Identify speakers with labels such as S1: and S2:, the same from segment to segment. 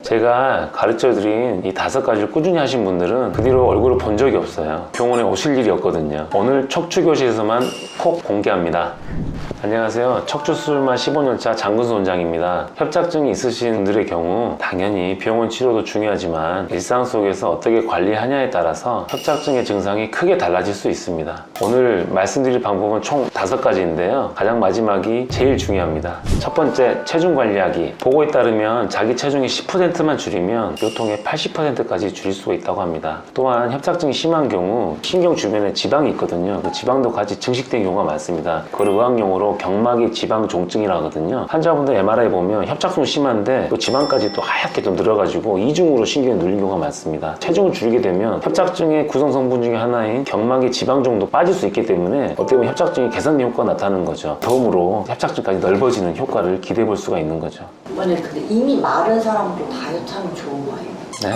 S1: 제가 가르쳐드린 이 5가지를 꾸준히 하신 분들은 그 뒤로 얼굴을 본 적이 없어요. 병원에 오실 일이 없거든요. 오늘 척추교실에서만 콕 공개합니다. 안녕하세요. 척추수술만 15년차 장근수 원장입니다. 협착증이 있으신 분들의 경우 당연히 병원 치료도 중요하지만 일상 속에서 어떻게 관리하냐에 따라서 협착증의 증상이 크게 달라질 수 있습니다. 오늘 말씀드릴 방법은 총 5가지인데요. 가장 마지막이 제일 중요합니다. 첫 번째, 체중 관리하기. 보고에 따르면 자기 체중의 10%만 줄이면 요통의 80%까지 줄일 수가 있다고 합니다. 또한 협착증이 심한 경우 신경 주변에 지방이 있거든요. 그 지방도 같이 증식된 경우가 많습니다. 그걸 의학용어로 경막의 지방종증이라 하거든요. 환자분들 MRI 보면 협착증 심한데 또 지방까지 또 하얗게 좀 늘어가지고 이중으로 신경이 눌린 경우가 많습니다. 체중을 줄이게 되면 협착증의 구성 성분 중에 하나인 경막의 지방종도 빠질 수 있기 때문에 어떻게 보면 협착증이 개선된 효과가 나타나는 거죠. 덤으로 협착증까지 넓어지는 효과를 기대해 볼 수가 있는 거죠.
S2: 근데 이미 마른 사람도 다이어트 하면 좋은 거예요?
S1: 네.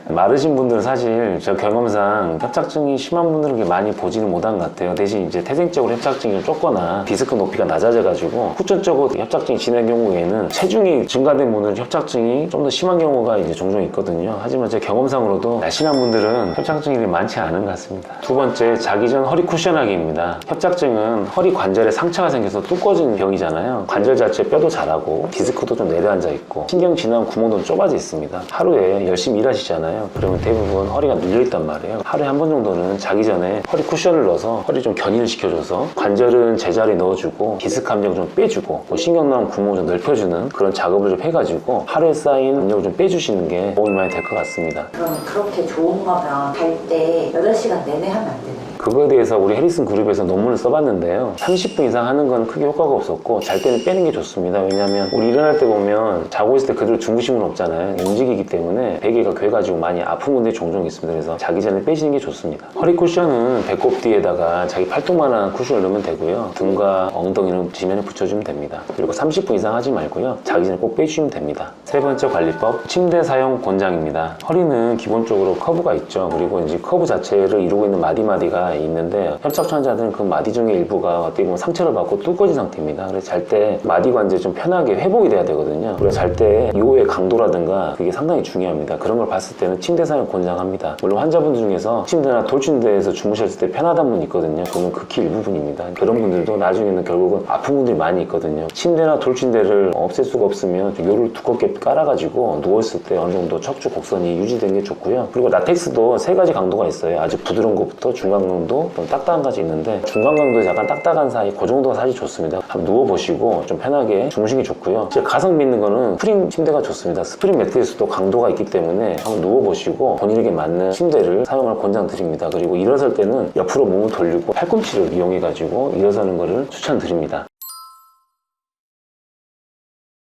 S1: 마르신 분들은 사실 저 경험상 협착증이 심한 분들은 그렇게 많이 보지는 못한 것 같아요. 대신 이제 태생적으로 협착증이 좁거나 디스크 높이가 낮아져가지고 후천적으로 협착증이 진행 경우에는 체중이 증가된 분들은 협착증이 좀 더 심한 경우가 이제 종종 있거든요. 하지만 제 경험상으로도 날씬한 분들은 협착증이 많지 않은 것 같습니다. 두 번째, 자기 전 허리 쿠션하기입니다. 협착증은 허리 관절에 상처가 생겨서 뚜꺼진 병이잖아요. 관절 자체 뼈도 자라고 디스크도 좀 내려앉아 있고 신경 지나온 구멍도 좀 좁아져 있습니다. 하루에 열심히 일하시잖아요. 그러면 대부분 허리가 눌려있단 말이에요. 하루에 한 번 정도는 자기 전에 허리 쿠션을 넣어서 허리 좀 견인을 시켜줘서 관절은 제자리 넣어주고 디스크 함정 좀 빼주고 신경 나온 구멍을 좀 넓혀주는 그런 작업을 좀 해가지고 하루에 쌓인 압력을 좀 빼주시는 게 도움이 많이 될 것 같습니다.
S2: 그럼 그렇게 좋은 거면 잘 때 8시간 내내 하면 안 되나요?
S1: 그거에 대해서 우리 해리슨 그룹에서 논문을 써봤는데요. 30분 이상 하는 건 크게 효과가 없었고 잘 때는 빼는 게 좋습니다. 왜냐하면 우리 일어날 때 보면 자고 있을 때 그대로 주무시면 없잖아요. 움직이기 때문에 베개가 괴가지고 많이 아픈 분들이 종종 있습니다. 그래서 자기 전에 빼시는 게 좋습니다. 허리 쿠션은 배꼽 뒤에다가 자기 팔뚝만한 쿠션을 넣으면 되고요. 등과 엉덩이는 지면에 붙여주면 됩니다. 그리고 30분 이상 하지 말고요. 자기 전에 꼭 빼주시면 됩니다. 세 번째 관리법, 침대 사용 권장입니다. 허리는 기본적으로 커브가 있죠. 그리고 이제 커브 자체를 이루고 있는 마디마디가 있는데 협착증 환자들은 그 마디 중에 일부가 어떻게 보면 상처를 받고 뚜꺼진 상태입니다. 그래서 잘 때 마디 관절이 좀 편하게 회복이 돼야 되거든요. 그래서 잘 때 요의 강도라든가 그게 상당히 중요합니다. 그런 걸 봤을 때는 침대 사용 권장합니다. 물론 환자분들 중에서 침대나 돌침대에서 주무셨을 때 편하다는 분 있거든요. 그건 극히 일부분입니다. 그런 분들도 나중에는 결국은 아픈 분들이 많이 있거든요. 침대나 돌침대를 없앨 수가 없으면 요를 두껍게 깔아가지고 누워있을 때 어느 정도 척추 곡선이 유지되는 게 좋고요. 그리고 라텍스도 3가지 강도가 있어요. 아주 부드러운 것부터 중간 강도, 좀 딱딱한 가지 있는데 중간 강도에 약간 딱딱한 사이 그 정도가 사실 좋습니다. 한번 누워보시고 좀 편하게 주무시기 좋고요. 제 가성 비 있는 거는 스프링 침대가 좋습니다. 스프링 매트리스도 강도가 있기 때문에 한번 누워보시고 본인에게 맞는 침대를 사용을 권장드립니다. 그리고 일어설 때는 옆으로 몸을 돌리고 팔꿈치를 이용해가지고 일어서는 것을 추천드립니다.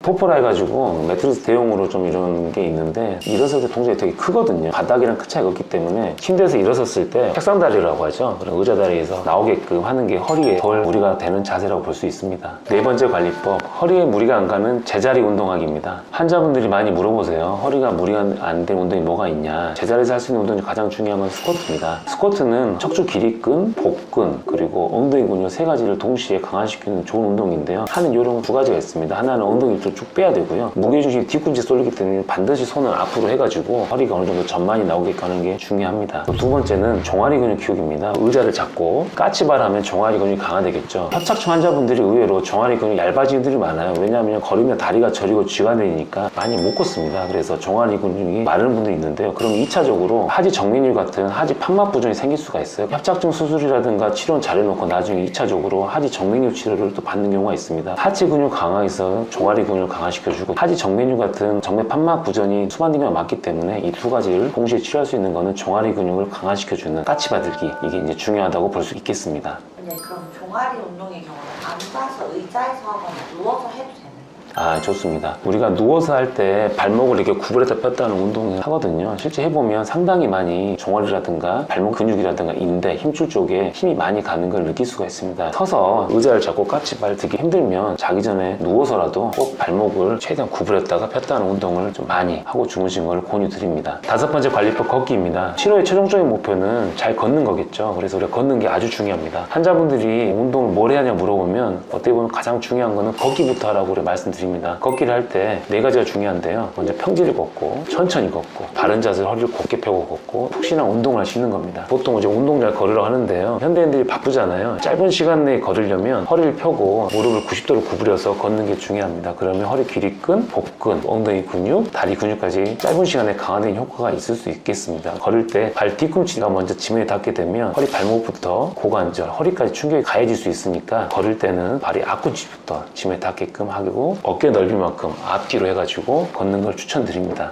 S1: 포포라 해가지고 매트리스 대용으로 좀 이런 게 있는데 일어설 때 동작이 되게 크거든요. 바닥이랑 큰 차이가 없기 때문에 침대에서 일어섰을 때 책상다리라고 하죠. 그런 의자다리에서 나오게끔 하는 게 허리에 덜 무리가 되는 자세라고 볼 수 있습니다. 네 번째 관리법, 허리에 무리가 안 가는 제자리 운동하기입니다. 환자분들이 많이 물어보세요. 허리가 무리가 안 되는 운동이 뭐가 있냐. 제자리에서 할 수 있는 운동이 가장 중요한 건 스쿼트입니다. 스쿼트는 척추 길이근, 복근, 그리고 엉덩이 근육 3가지를 동시에 강화시키는 좋은 운동인데요. 하는 요령은 2가지가 있습니다. 하나는 엉덩이 쭉 빼야 되고요. 무게중심이 뒤꿈치에 쏠리기 때문에 반드시 손을 앞으로 해가지고 허리가 어느 정도 전만이 나오게끔 하는 게 중요합니다. 두 번째는 종아리 근육 키우기입니다. 의자를 잡고 까치발 하면 종아리 근육이 강화되겠죠. 협착증 환자분들이 의외로 종아리 근육이 얇아지는 분들이 많아요. 왜냐하면 걸으면 다리가 저리고 쥐가 내리니까 많이 못 걷습니다. 그래서 종아리 근육이 마르는 분들이 있는데요. 그럼 2차적으로 하지 정맥류 같은 하지 판막 부종이 생길 수가 있어요. 협착증 수술이라든가 치료는 잘해놓고 나중에 2차적으로 하지 정맥류 치료를 또 받는 경우가 있습니다. 하지 근육 강화에서 종아리 근육을 강화시켜주고 하지 정맥류 같은 정맥 판막 부전이 수반된 경우가 많기 때문에 이 2가지를 동시에 치료할 수 있는 것은 종아리 근육을 강화시켜주는 까치바들기, 이게 이제 중요하다고 볼 수 있겠습니다.
S2: 근데 그럼 종아리 운동의 경우는 앉아서 의자에서 하거나 누워서 해도 되나요?
S1: 좋습니다. 우리가 누워서 할 때 발목을 이렇게 구부렸다 폈다 하는 운동을 하거든요. 실제 해보면 상당히 많이 종아리라든가 발목 근육이라든가 인대, 힘줄 쪽에 힘이 많이 가는 걸 느낄 수가 있습니다. 서서 의자를 잡고 까치발 들기 힘들면 자기 전에 누워서라도 꼭 발목을 최대한 구부렸다가 폈다 하는 운동을 좀 많이 하고 주무시는 걸 권유드립니다. 5번째 관리법, 걷기입니다. 치료의 최종적인 목표는 잘 걷는 거겠죠. 그래서 우리가 걷는 게 아주 중요합니다. 환자분들이 운동을 뭘 해야 하냐 물어보면 어떻게 보면 가장 중요한 거는 걷기부터 하라고 말씀드립니다. 드립니다. 걷기를 할 때 4가지가 중요한데요. 먼저 평지를 걷고 천천히 걷고 바른 자세로 허리를 곧게 펴고 걷고 푹신한 운동을 할 수 있는 겁니다. 보통 이제 운동장을 걸으러 하는데요. 현대인들이 바쁘잖아요. 짧은 시간 내에 걸으려면 허리를 펴고 무릎을 90도로 구부려서 걷는 게 중요합니다. 그러면 허리 길이근, 복근, 엉덩이 근육, 다리 근육까지 짧은 시간에 강화되는 효과가 있을 수 있겠습니다. 걸을 때 발 뒤꿈치가 먼저 지면에 닿게 되면 허리 발목부터 고관절, 허리까지 충격이 가해질 수 있으니까 걸을 때는 발이 앞꿈치부터 지면에 닿게끔 하고 어깨 넓이만큼 앞뒤로 해가지고 걷는 걸 추천드립니다.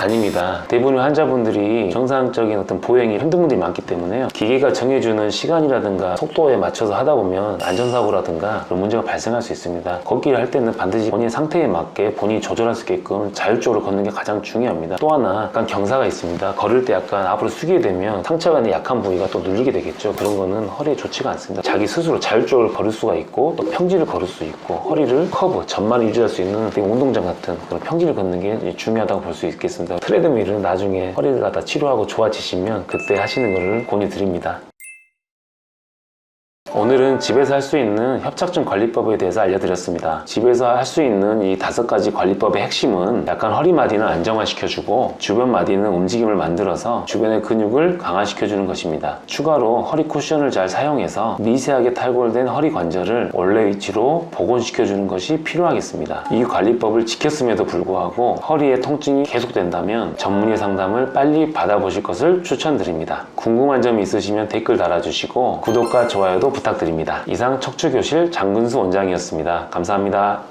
S1: 아닙니다. 대부분의 환자분들이 정상적인 어떤 보행이 힘든 분들이 많기 때문에요. 기계가 정해주는 시간이라든가 속도에 맞춰서 하다 보면 안전사고라든가 그런 문제가 발생할 수 있습니다. 걷기를 할 때는 반드시 본인 상태에 맞게 본인이 조절할 수 있게끔 자율적으로 걷는 게 가장 중요합니다. 또 하나 약간 경사가 있습니다. 걸을 때 약간 앞으로 숙이게 되면 상체관의 약한 부위가 또 눌리게 되겠죠. 그런 거는 허리에 좋지가 않습니다. 자기 스스로 자율적으로 걸을 수가 있고 또 평지를 걸을 수 있고 허리를 커브, 전만을 유지할 수 있는 운동장 같은 그런 평지를 걷는 게 중요하다고 볼 수 있겠습니다. 트레드밀은 나중에 허리를 갖다 치료하고 좋아지시면 그때 하시는 것을 권유드립니다. 오늘은 집에서 할 수 있는 협착증 관리법에 대해서 알려드렸습니다. 집에서 할 수 있는 이 5가지 관리법의 핵심은 약간 허리 마디는 안정화시켜주고 주변 마디는 움직임을 만들어서 주변의 근육을 강화시켜주는 것입니다. 추가로 허리 쿠션을 잘 사용해서 미세하게 탈골된 허리 관절을 원래 위치로 복원시켜주는 것이 필요하겠습니다. 이 관리법을 지켰음에도 불구하고 허리에 통증이 계속된다면 전문의 상담을 빨리 받아보실 것을 추천드립니다. 궁금한 점이 있으시면 댓글 달아주시고 구독과 좋아요도 부탁드립니다. 이상 척추교실 장근수 원장이었습니다. 감사합니다.